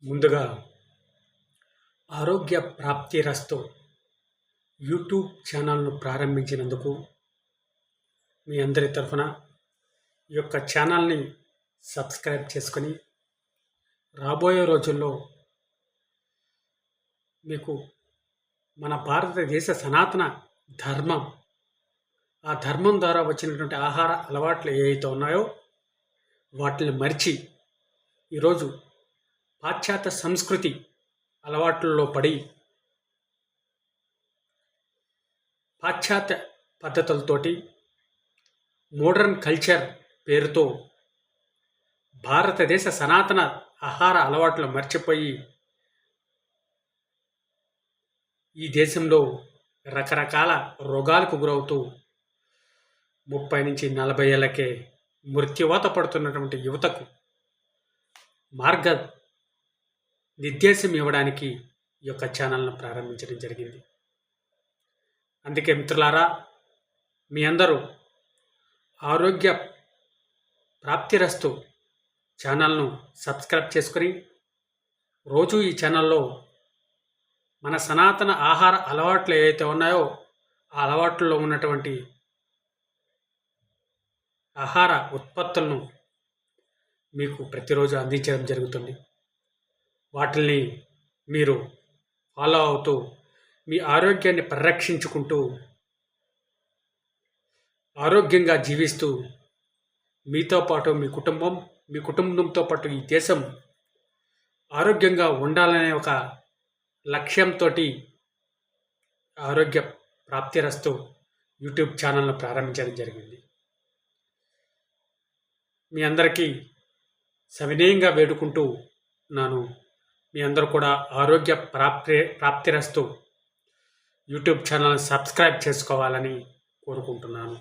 ముందుగా ఆరోగ్య ప్రాప్తిరస్తు యూట్యూబ్ ఛానల్ను ప్రారంభించినందుకు మీ అందరి తరఫున ఈ యొక్క ఛానల్ని సబ్స్క్రైబ్ చేసుకొని రాబోయే రోజుల్లో మీకు మన భారతదేశ సనాతన ధర్మం ఆ ధర్మం ద్వారా వచ్చినటువంటి ఆహార అలవాట్లు ఏవైతే ఉన్నాయో వాటిని మరిచి ఈరోజు పాశ్చాత్య సంస్కృతి అలవాట్లలో పడి పాశ్చాత్య పద్ధతులతోటి మోడర్న్ కల్చర్ పేరుతో భారతదేశ సనాతన ఆహార అలవాట్లు మర్చిపోయి ఈ దేశంలో రకరకాల రోగాలకు గురవుతూ 30 నుంచి 40 ఏళ్ళకే మృత్యువాత పడుతున్నటువంటి యువతకు మార్గ నిర్దేశం ఇవ్వడానికి ఈ యొక్క ఛానల్ను ప్రారంభించడం జరిగింది. అందుకే మిత్రులారా, మీ అందరూ ఆరోగ్య ప్రాప్తిరస్తు ఛానల్ను సబ్స్క్రైబ్ చేసుకొని రోజు ఈ ఛానల్లో మన సనాతన ఆహార అలవాట్లు ఏవైతే ఉన్నాయో ఆ అలవాట్లలో ఉన్నటువంటి ఆహార ఉత్పత్తులను మీకు ప్రతిరోజు అందించడం జరుగుతుంది. వాటిని మీరు ఫాలో అవుతూ మీ ఆరోగ్యాన్ని పరిరక్షించుకుంటూ ఆరోగ్యంగా జీవిస్తూ మీతో పాటు మీ కుటుంబంతో పాటు ఈ దేశం ఆరోగ్యంగా ఉండాలనే ఒక లక్ష్యంతో ఆరోగ్య ప్రాప్తిరస్తు యూట్యూబ్ ఛానల్ను ప్రారంభించడం జరిగింది. మీ అందరికీ సవినయంగా వేడుకుంటూ మీ అందరూ కూడా ఆరోగ్య ప్రాప్తిరస్తు యూట్యూబ్ ఛానల్ని సబ్స్క్రైబ్ చేసుకోవాలని కోరుకుంటున్నాను.